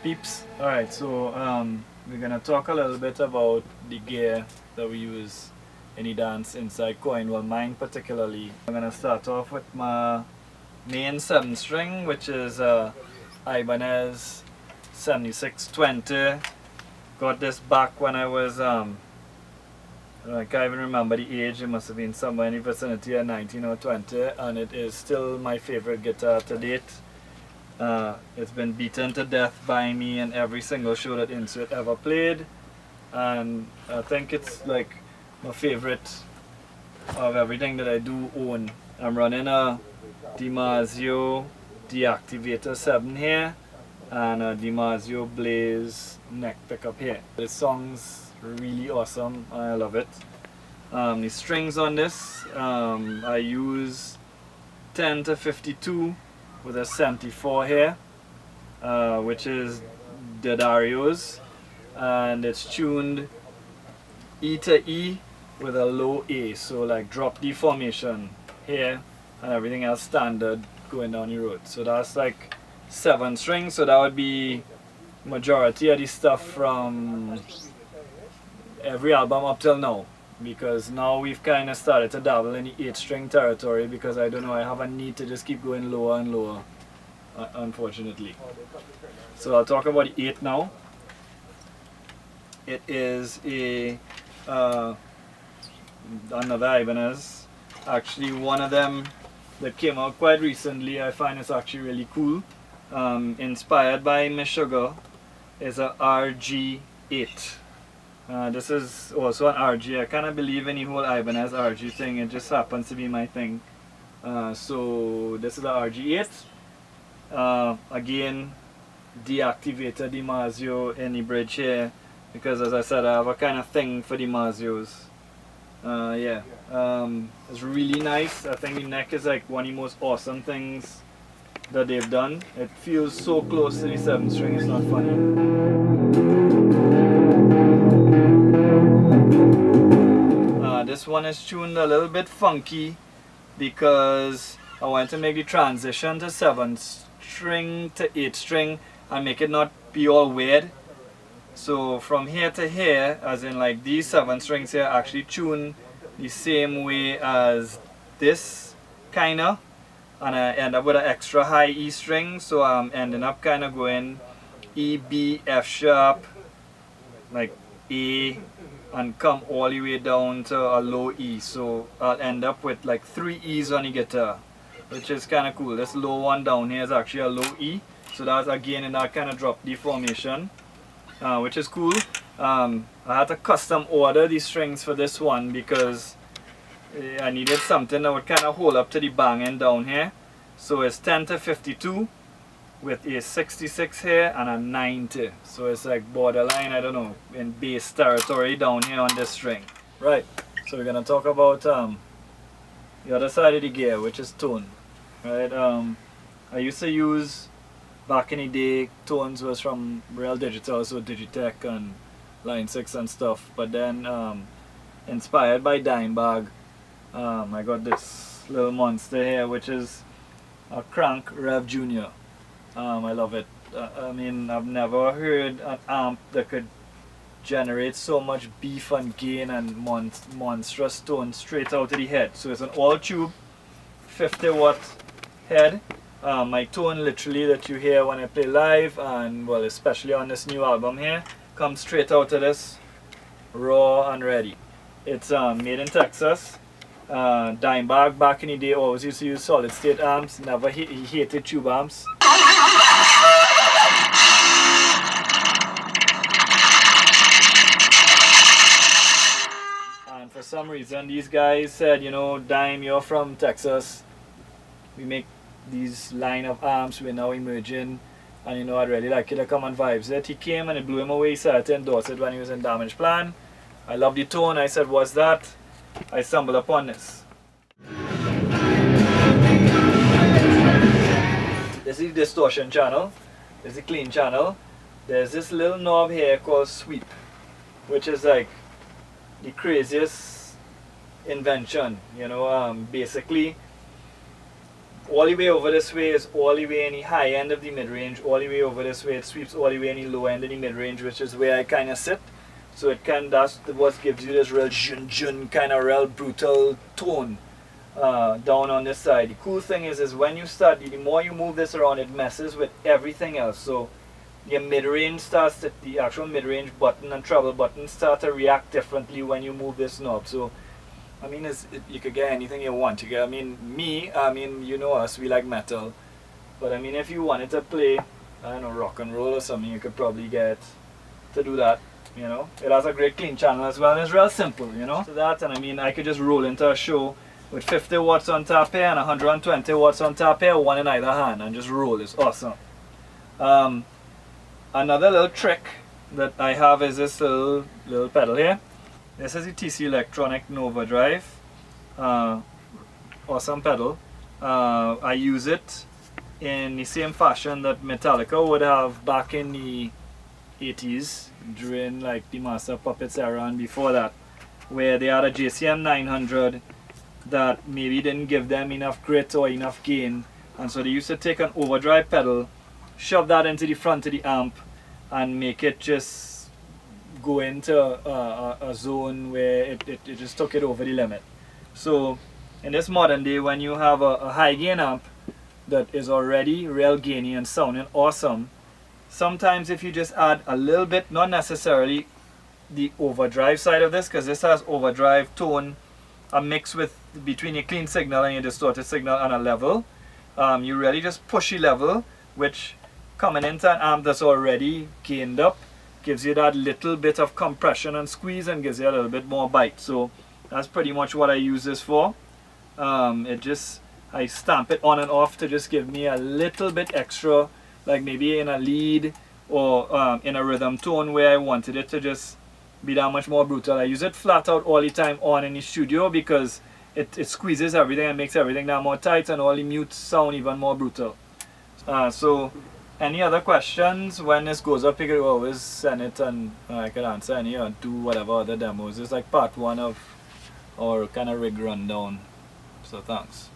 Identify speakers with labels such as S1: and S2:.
S1: peeps? Alright, so we're gonna talk a little bit about the gear that we use in the dance Incert Coin. Well, mine particularly. I'm gonna start off with my main 7 string, which is Ibanez 7620. Got this back when I was I can't even remember the age. It must have been somewhere in the vicinity of 19 or 20, and it is still my favorite guitar to date. It's been beaten to death by me in every single show that Incert ever played, and I think it's like my favorite of everything that I do own. I'm running a DiMarzio Deactivator 7 here and a DiMarzio Blaze neck pickup here. This song's really awesome. I love it. The strings on this, I use 10 to 52 with a 74 here, which is D'Addario's, and it's tuned E to E with a low A, so like drop D formation here and everything else standard going down the road. So that's like 7 strings, so that would be majority of the stuff from every album up till now, because now we've kind of started to dabble in the 8-string territory, because I don't know, I have a need to just keep going lower and lower, unfortunately. So I'll talk about the 8 now. It is a another Ibanez, actually one of them that came out quite recently. I find it's actually really cool. Inspired by Miss Sugar. Is a RG8. This is also an RG. I kind of believe in the whole Ibanez RG thing. It just happens to be my thing. So this is the RG8. Again, Deactivator DiMarzio in the bridge here, because as I said, I have a kind of thing for DiMarzios. Yeah, it's really nice. I think the neck is like one of the most awesome things that they've done. It feels so close to the 7 string, it's not funny. This one is tuned a little bit funky because I want to make the transition to 7 string to 8 string and make it not be all weird. So from here to here, as in like these 7 strings here, actually tune the same way as this kinda, and I end up with an extra high E string, so I'm ending up kind of going E, B, F sharp, like A, and come all the way down to a low E. So I'll end up with like 3 E's on the guitar, which is kind of cool. This low one down here is actually a low E, so that's again in that kind of drop D formation, which is cool. I had to custom order these strings for this one because I needed something that would kind of hold up to the banging down here. So it's 10 to 52 with a 66 here and a 90. So it's like borderline, I don't know, in bass territory down here on this string. Right, so we're going to talk about the other side of the gear, which is tone. Right, I used to use, back in the day, tones was from Real Digital, so Digitech and Line 6 and stuff. But then, inspired by Dimebag, I got this little monster here, which is a Crank Rev Jr. I love it. I mean, I've never heard an amp that could generate so much beef and gain and monstrous tone straight out of the head. So it's an all tube 50 watt head. My tone literally that you hear when I play live, and well, especially on this new album here, comes straight out of this, raw and ready. It's made in Texas. Dimebag back in the day always used to use solid state amps. Never he hated tube amps. And for some reason these guys said, you know, Dime, you're from Texas, we make these line of amps, we're now emerging, and you know, I'd really like you to come and vibes it. He came and it blew him away. He started to endorse it when he was in Damage Plan. I love the tone. I said, what's that? I stumbled upon this. This is the distortion channel. This is the clean channel. There's this little knob here called sweep, which is like the craziest invention. You know, basically all the way over this way is all the way in the high end of the mid-range, all the way over this way it sweeps all the way in the low end of the mid-range, which is where I kind of sit. So it can, that's what gives you this real jun kind of real brutal tone down on this side. The cool thing is when you start, the more you move this around, it messes with everything else. So your mid-range starts to, the actual mid-range button and treble button start to react differently when you move this knob. So I mean, you could get anything you want. You get, I mean, you know us, we like metal. But I mean, if you wanted to play, I don't know, rock and roll or something, you could probably get to do that. You know, it has a great clean channel as well, and it's real simple, you know. So that, and I mean, I could just roll into a show with 50 watts on tap here and 120 watts on tap here, one in either hand, and just roll. It's awesome. Another little trick that I have is this little pedal here. This is the TC Electronic Nova Drive. Awesome pedal. I use it in the same fashion that Metallica would have back in the 80s, during like the Master Puppets era and before that, where they had a JCM 900 that maybe didn't give them enough grit or enough gain, and so they used to take an overdrive pedal, shove that into the front of the amp, and make it just go into a zone where it just took it over the limit. So in this modern day, when you have a high gain amp that is already real gainy and sounding awesome, sometimes if you just add a little bit, not necessarily the overdrive side of this, because this has overdrive tone, a mix with between your clean signal and your distorted signal and a level, you really just push the level, which coming into an amp that's already gained up gives you that little bit of compression and squeeze and gives you a little bit more bite. So that's pretty much what I use this for. I stamp it on and off to just give me a little bit extra, like maybe in a lead or in a rhythm tone where I wanted it to just be that much more brutal. I use it flat out all the time on in the studio because it squeezes everything and makes everything that more tight, and all the mutes sound even more brutal. So any other questions? When this goes up, you can always send it and I can answer any or do whatever other demos. It's like part one of our kind of rig rundown. So thanks.